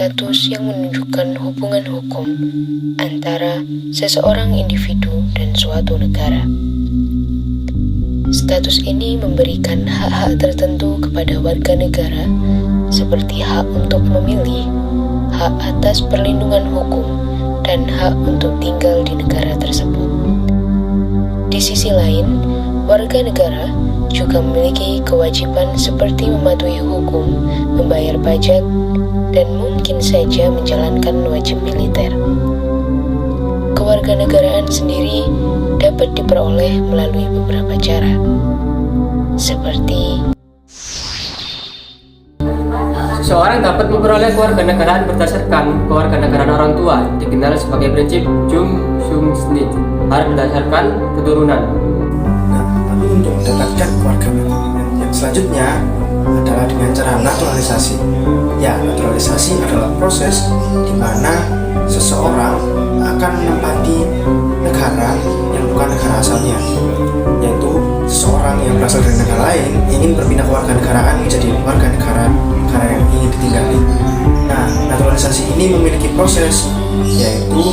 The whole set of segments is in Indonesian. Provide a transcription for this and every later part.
status yang menunjukkan hubungan hukum antara seseorang individu dan suatu negara. Status ini memberikan hak-hak tertentu kepada warga negara, seperti hak untuk memilih, hak atas perlindungan hukum, dan hak untuk tinggal di negara tersebut. Di sisi lain, warga negara juga memiliki kewajiban seperti mematuhi hukum, membayar pajak, dan mungkin saja menjalankan wajib militer. Kewarganegaraan sendiri dapat diperoleh melalui beberapa cara, seperti seseorang dapat memperoleh kewarganegaraan berdasarkan kewarganegaraan orang tua, dikenal sebagai prinsip Jungsunsnit, harus berdasarkan keturunan. Nah, lalu untuk mendapatkan kewarganegaraan yang selanjutnya adalah dengan cara naturalisasi. Ya, naturalisasi adalah proses di mana seseorang akan menempati negara yang bukan negara asalnya, yaitu seseorang yang berasal dari negara lain ingin berpindah kewarganegaraan menjadi warga negara yang ingin ditinggali. Nah, naturalisasi ini memiliki proses, yaitu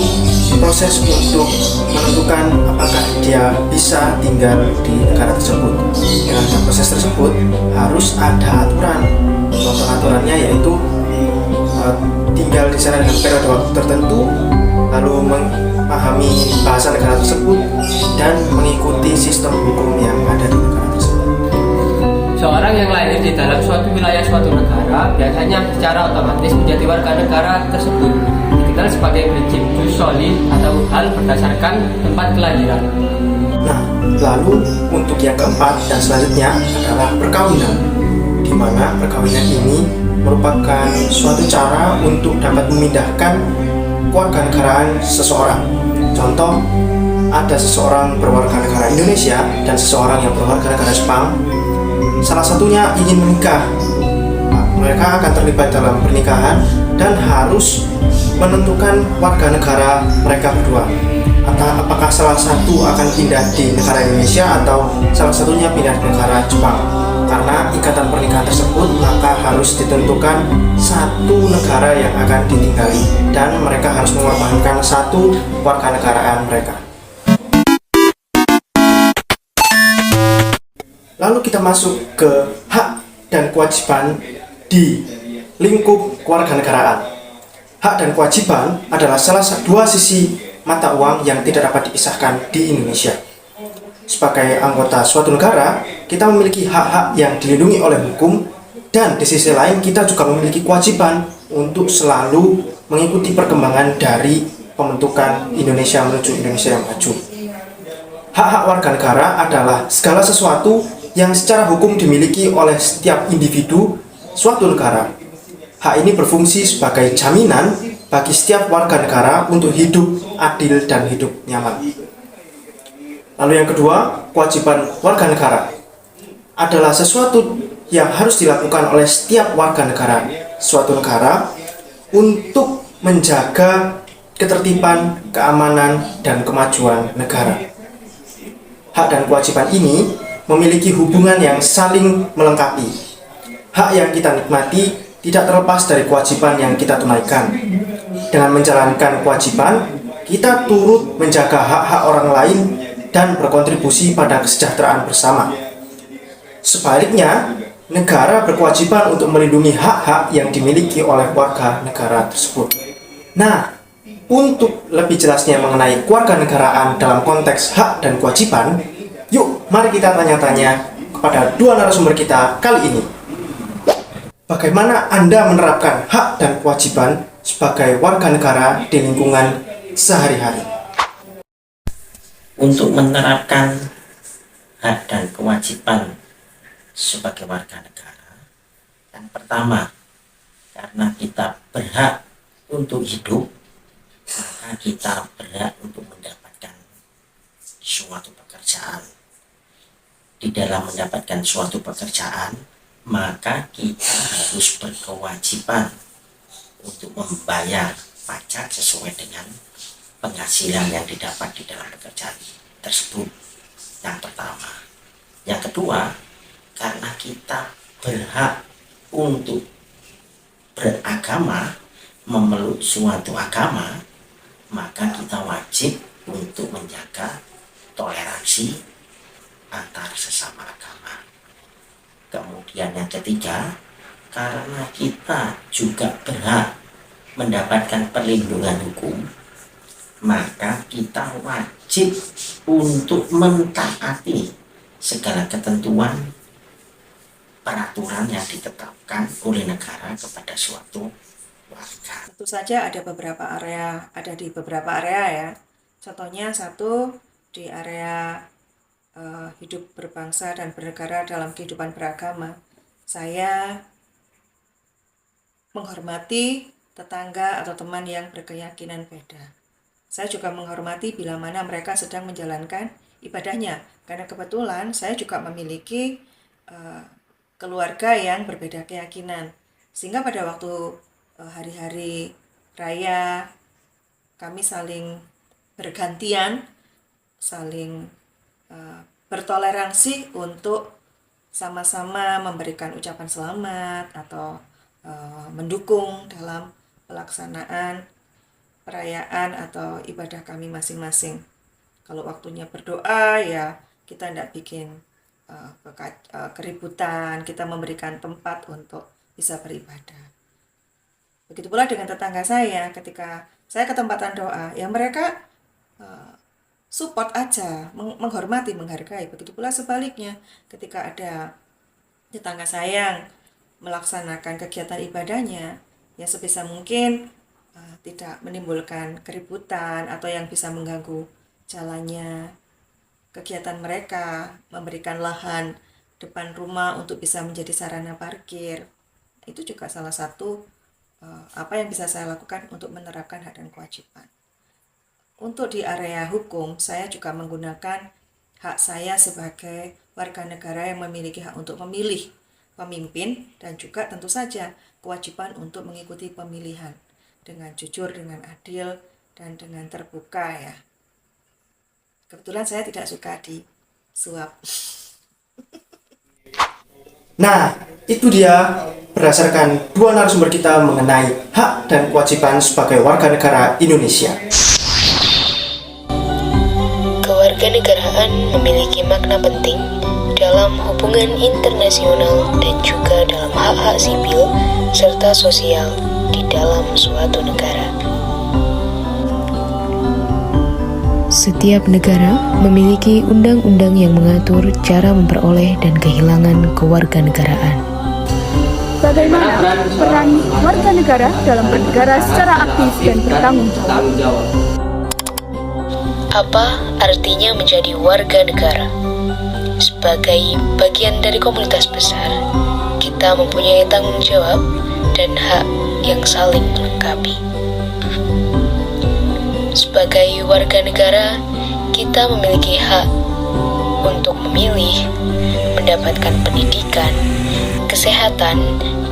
proses untuk menentukan apakah dia bisa tinggal di negara tersebut. Dengan proses tersebut harus ada aturan. Contoh aturannya yaitu tinggal di sana dengan periode waktu tertentu, lalu memahami bahasa negara tersebut, dan mengikuti sistem hukum yang ada di negara tersebut. Seorang yang lahir di dalam suatu wilayah suatu negara biasanya secara otomatis menjadi warga negara tersebut, dikenal sebagai prinsip jus soli atau hal berdasarkan tempat kelahiran. Nah, lalu untuk yang keempat dan selanjutnya adalah perkawinan, di mana perkawinan ini merupakan suatu cara untuk dapat memindahkan kewarganegaraan seseorang. Contoh, ada seseorang berwarga negara Indonesia dan seseorang yang berwarga negara Jepang. Salah satunya ingin menikah. Mereka akan terlibat dalam pernikahan dan harus menentukan warga negara mereka berdua. Atau apakah salah satu akan pindah di negara Indonesia atau salah satunya pindah di negara Jepang. Karena ikatan pernikahan tersebut, maka harus ditentukan satu negara yang akan ditinggali dan mereka harus mengorbankan satu warganegaraan mereka. Lalu kita masuk ke hak dan kewajiban di lingkup kewarganegaraan. Hak dan kewajiban adalah salah dua sisi mata uang yang tidak dapat dipisahkan di Indonesia. Sebagai anggota suatu negara, kita memiliki hak-hak yang dilindungi oleh hukum, dan di sisi lain kita juga memiliki kewajiban untuk selalu mengikuti perkembangan dari pembentukan Indonesia menuju Indonesia yang maju. Hak-hak warga negara adalah segala sesuatu yang secara hukum dimiliki oleh setiap individu suatu negara. Hak ini berfungsi sebagai jaminan bagi setiap warga negara untuk hidup adil dan hidup nyaman. Lalu yang kedua, kewajiban warga negara adalah sesuatu yang harus dilakukan oleh setiap warga negara suatu negara untuk menjaga ketertiban, keamanan, dan kemajuan negara. Hak dan kewajiban ini memiliki hubungan yang saling melengkapi. Hak yang kita nikmati tidak terlepas dari kewajiban yang kita tunaikan. Dengan menjalankan kewajiban, kita turut menjaga hak-hak orang lain dan berkontribusi pada kesejahteraan bersama. Sebaliknya, negara berkewajiban untuk melindungi hak-hak yang dimiliki oleh warga negara tersebut. Nah, untuk lebih jelasnya mengenai kewarganegaraan dalam konteks hak dan kewajiban, yuk mari kita tanya-tanya kepada dua narasumber kita kali ini. Bagaimana Anda menerapkan hak dan kewajiban sebagai warga negara di lingkungan sehari-hari? Untuk menerapkan hak dan kewajiban sebagai warga negara, yang pertama, karena kita berhak untuk hidup, maka kita berhak untuk mendapatkan suatu pekerjaan. Di dalam mendapatkan suatu pekerjaan, maka kita harus berkewajiban untuk membayar pajak sesuai dengan penghasilan yang didapat di dalam pekerjaan tersebut. Yang pertama. Yang kedua, karena kita berhak untuk beragama, memeluk suatu agama, maka kita wajib untuk menjaga toleransi antar sesama agama. Kemudian yang ketiga, karena kita juga berhak mendapatkan perlindungan hukum, maka kita wajib untuk mentaati segala ketentuan peraturan yang ditetapkan oleh negara kepada suatu warga. Tentu saja ada di beberapa area ya. Contohnya satu di area hidup berbangsa dan bernegara dalam kehidupan beragama. Saya menghormati tetangga atau teman yang berkeyakinan beda. Saya juga menghormati bila mana mereka sedang menjalankan ibadahnya, karena kebetulan saya juga memiliki keluarga yang berbeda keyakinan, sehingga pada waktu hari-hari raya kami saling bergantian, saling bertoleransi untuk sama-sama memberikan ucapan selamat atau mendukung dalam pelaksanaan perayaan atau ibadah kami masing-masing. Kalau waktunya berdoa ya kita tidak bikin keributan, kita memberikan tempat untuk bisa beribadah. Begitu pula dengan tetangga saya, ketika saya ke tempatan doa, ya mereka support aja, menghormati, menghargai. Begitu pula sebaliknya, ketika ada tetangga saya yang melaksanakan kegiatan ibadahnya, ya sebisa mungkin tidak menimbulkan keributan atau yang bisa mengganggu jalannya kegiatan mereka, memberikan lahan depan rumah untuk bisa menjadi sarana parkir. Itu juga salah satu apa yang bisa saya lakukan untuk menerapkan hak dan kewajiban. Untuk di area hukum, saya juga menggunakan hak saya sebagai warga negara yang memiliki hak untuk memilih pemimpin dan juga tentu saja kewajiban untuk mengikuti pemilihan dengan jujur, dengan adil, dan dengan terbuka ya. Kebetulan saya tidak suka disuap. Nah, itu dia berdasarkan dua narasumber kita mengenai hak dan kewajiban sebagai warga negara Indonesia. Kewarganegaraan memiliki makna penting dalam hubungan internasional dan juga dalam hak-hak sipil serta sosial di dalam suatu negara. Setiap negara memiliki undang-undang yang mengatur cara memperoleh dan kehilangan kewarganegaraan. Bagaimana peran warga negara dalam bernegara secara aktif dan bertanggung jawab? Apa artinya menjadi warga negara? Sebagai bagian dari komunitas besar, kita mempunyai tanggung jawab dan hak yang saling melengkapi. Sebagai warga negara, kita memiliki hak untuk memilih, mendapatkan pendidikan, kesehatan,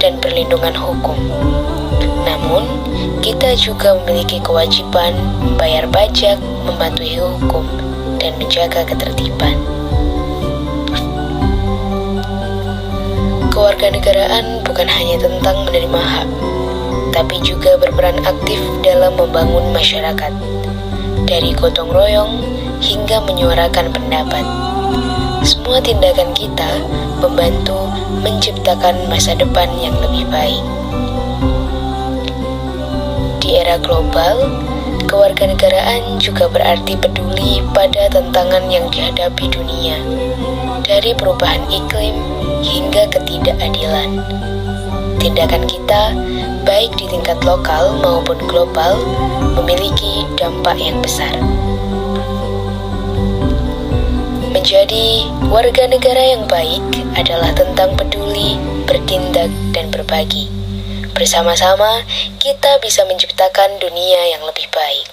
dan perlindungan hukum. Namun, kita juga memiliki kewajiban membayar pajak, mematuhi hukum, dan menjaga ketertiban. Kewarganegaraan bukan hanya tentang menerima hak, tapi juga berperan aktif dalam membangun masyarakat, dari gotong royong hingga menyuarakan pendapat. Semua tindakan kita membantu menciptakan masa depan yang lebih baik. Di era global, kewarganegaraan juga berarti peduli pada tantangan yang dihadapi dunia, dari perubahan iklim hingga ketidakadilan. Tindakan kita, baik di tingkat lokal maupun global, memiliki dampak yang besar. Menjadi warga negara yang baik adalah tentang peduli, bertindak, dan berbagi. Bersama-sama, kita bisa menciptakan dunia yang lebih baik.